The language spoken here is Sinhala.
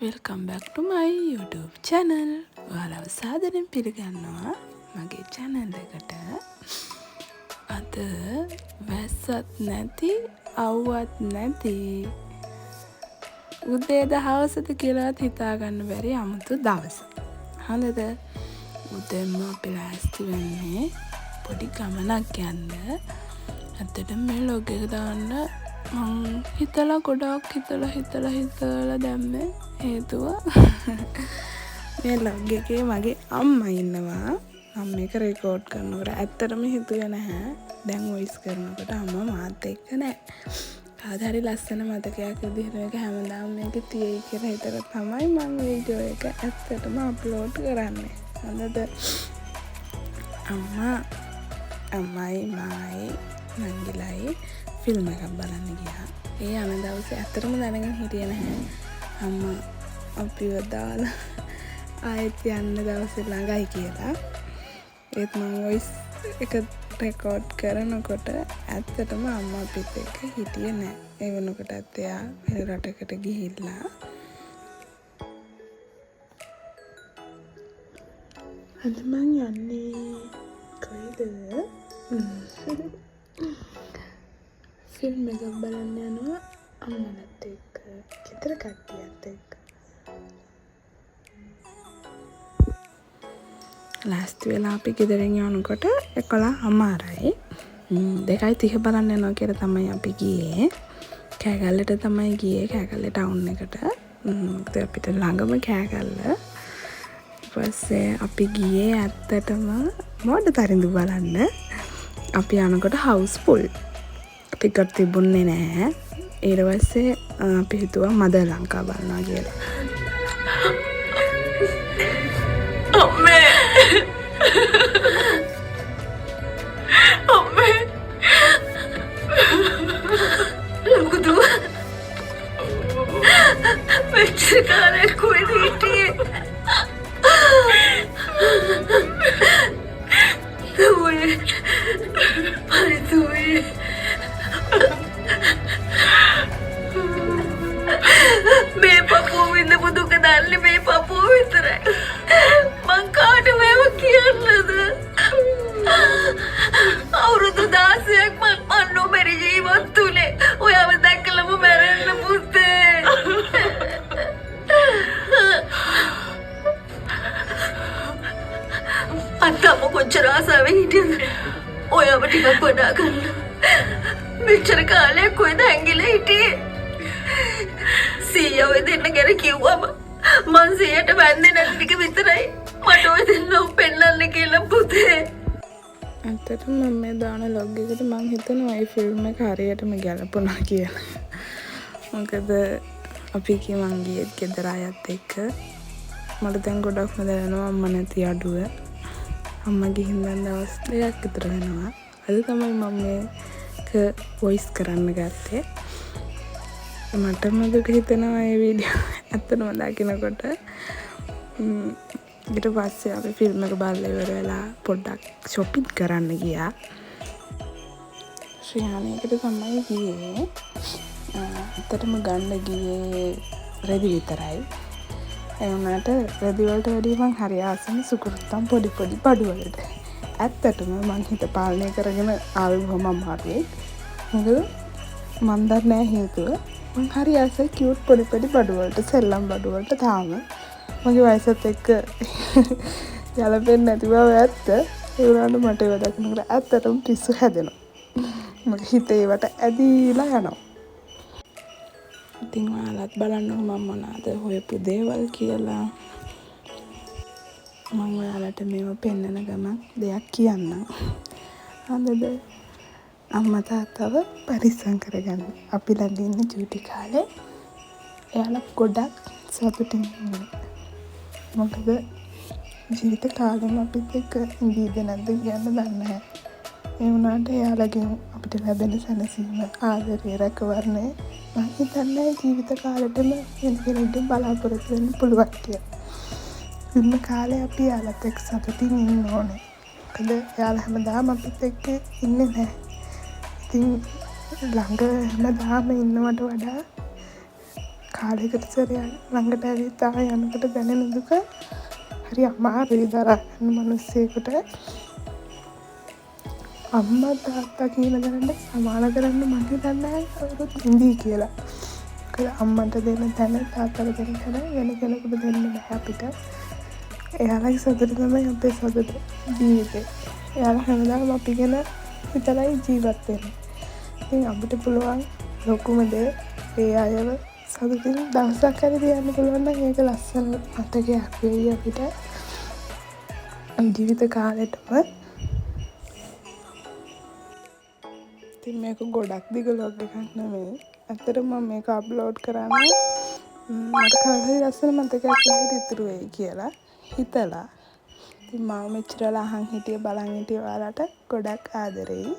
Welcome back to my YouTube channel. ඔයාලව සාදරයෙන් පිළිගන්නවා මගේ channel එකට. අද වැස්සත් නැති, අවුවත් නැති උදේද හවසද කියලාත් හිතා ගන්න බැරි අමුතු දවසක්. හරිද? උදේම අපි ලෑස්ති වෙන්නේ පොඩි ගමනක් යන්න. ඇත්තටම මේ ලොග් එක දාන්න මං ගොඩක් හිතලා දැම්මේ හේතුව මේ ලොග් එකේ මගේ අම්මා ඉන්නවා. මම මේක රෙකෝඩ් කරනකොට ඇත්තටම හිතුවේ නැහැ දැන් වොයිස් කරනකොට අම්මා මාත් එක්ක නැහැ. කවදා හරි ලස්සන මතකයක් විදිහට මේක හැමදාම මේක තියෙයි කියලා හිතලා තමයි මම වීඩියෝ එක ඇත්තටම අප්ලෝඩ් කරන්නේ. හරිද? අම්මයි මායි නංගිලයි ෆිල්ම් එකක් බලන්න ගියා. ඒ යන දවසේ ඇත්තටම දැනගෙන හිටියේ නැහැ. අම්මා අපිව දාලා ආයෙත් යන්න දවසේ ළඟයි කියලා. ඒත් මම වොයිස් එක රෙකෝඩ් කරනකොට ඇත්තටම අම්මා අපිත් එක්ක හිටියේ නැහැ. ඒ වෙනකොටත් එයා වෙන රටකට ගිහිල්ලා. අද මං යන්නේ කොහෙද? ෆිල්ම් එකක් බලන්න යනවා අම්මලත් එක්ක, ගෙදර කට්ටියත් එක්ක. ලෑස්ති වෙලා අපි ගෙදරින් යනකොට 11:00යි. 2:30 බලන්න යනවා කියලා තමයි අපි ගියේ. කෑගල්ලට තමයි ගියේ, කෑගල්ල ටවුන් එකට. මොකද අපිට ළඟම කෑගල්ල. ඊපස්සේ අපි ගියේ ඇත්තටම මොඩ තරිඳු බලන්න. අපි යනකොට හවුස් ෆුල්. ටිකට් තිබුණේ නැහැ. ඊට පස්සේ අපි හිතුවා මදර් ලංකා බලනවා කියලා. අම්මේ ලොකුදු මෙච්චර කාලයක් කොහෙද හිටියේ? මේ පපුව විඳපු දුක දන්නේ මේ පපුව විතරයි. මං කාට මේව කියන්නද? අවුරුදු 16ක් මං නොමැරි ජීවත් වුණේ. ඔයාව දැක්කලම මැරෙන්න පුතේ. අත්තම කොච්චර ආසාවෙන් හිටියද ඔයාව ටිකක් වඩා ගන්න. මෙච්චර කාලයක් කොහෙද ඇඟිලා හිටියේ? සීයා ඔය දෙන්න ගැන කිව්වම මං සීයට වැන්දේ නැති ටික විතරයි මට ඔය දෙන්නව පෙන්නන්න කියලා පුතේ. ඇත්තටම මම මේ දාන ලොග් එකට මං හිතනවා මේ ෆිල්ම් එක හරියටම ගැලපුණා කියලා. මොකද අපි මං ගියෙත් ගෙදර අයත් එක්ක. මට දැන් ගොඩක්ම දැනෙනවා අම්මා නැති අඩුව. අම්මා ගිහින් දැන් දවස් 2ක් විතර වෙනවා. අද තමයි මම මේක වොයිස් කරන්න ගත්තේ. මටම දුක හිතෙනවා මේ වීඩියෝ ඇත්තටම දකිනකොට. ඊට පස්සේ අපි ෆිල්ම් එක බලලා ඉවර වෙලා පොඩ්ඩක් shopping කරන්න ගියා. ශ්‍රියානේකට තමයි ගියේ. ඇත්තටම ගන්න ගියේ රෙදි විතරයි. ඒ වුණාට රෙදි වලට වැඩිය මං හරි ආසම සුකුරුත්තම් පොඩි බඩු වලට. ඇත්තටම මං හිත පාලනය කරගෙන ආවේ බොහොම අමාරුයි. මොකද මන් දන්නේ නැහැ හේතුව. මං හරි ආසයි කියුට් පොඩි බඩු වලට, සෙල්ලම් බඩු වලට තාම. මගේ වයසත් එක්ක යලපෙන්නේ නැති බව ඇත්ත. ඒ වුණාට මට ඒව දකිනකොට ඇත්තටම පිස්සු හැදෙනවා. මගේ හිතේ ඒවට ඇදිලා යනවා. ඉතින් ඔයාලත් බලන්න මම මොනවාද හොයපු දේවල් කියලා. මම ඔයාලට මේව පෙන්නන ගමන් දෙයක් කියන්නම්. හරිද? අම්මා තාත්තව පරිස්සම් කරගන්න. අපි ළඟ ඉන්න චූටි කාලේ එයාලා ගොඩක් සතුටින් ඉන්නේ. මොකද ජීවිත කාලෙම අපිත් එක්ක ඉඳීද නැද්ද කියන්න දන්නේ නැහැ. ඒ වුණාට එයාලගෙන් අපිට ලැබෙන සැනසීම, ආදරය, රැකවරණය මම හිතන්නේ ජීවිත කාලෙටම වෙන කෙනෙක්ගෙන් බලාපොරොත්තු වෙන්න පුළුවන් කියලා. ඉන්න කාලේ අපි එයාලත් එක්ක සතුටින් ඉන්න ඕනේ. මොකද එයාලා හැමදාම අපිත් එක්ක ඉන්නේ නැහැ. ඉතින් ළඟ හැමදාම ඉන්නවට වඩා කාලයකට සැරයක් ළඟට ඇවිත් ආයෙ යනකොට දැනෙන දුක හරි අමාරුයි දරා ගන්න මිනිස්සෙකුට. අම්මා තාත්තා කියන දැනට සමාන කරන්න මම හිතන්නේ කවුරුත් ඉඳී කියලා. මොකද අම්මට දෙන තැන තාත්තට දෙන තැන වෙන කෙනෙකුට දෙන්න බෑ අපිට. එයාලගේ සතුට තමයි අපේ සතුට ජීවිතේ. එයාලා හැමදාම අපි ගැන හිතලයි ජීවත් වෙන්නේ. ඉතින් අපිට පුළුවන් ලොකුම දේ ඒ අයව සතුටින් දවසක් හරි තියන්න පුළුවන් නම් ඒක ලස්සන මතකයක් වෙයි අපිට ජීවිත කාලෙටම. ඉතින් මේක ගොඩක් දිග ලොග් එකක් නෙමෙයි. ඇත්තටම මම මේක අප්ලෝඩ් කරන්නේ මට කවදාවත් ලස්සන මතකයක් විදිහට ඉතුරු වෙයි කියලා හිතලා. ඉතින් මම මෙච්චරලා අහන් හිටිය බලන් හිටිය ඔයාලට ගොඩක් ආදරෙයි.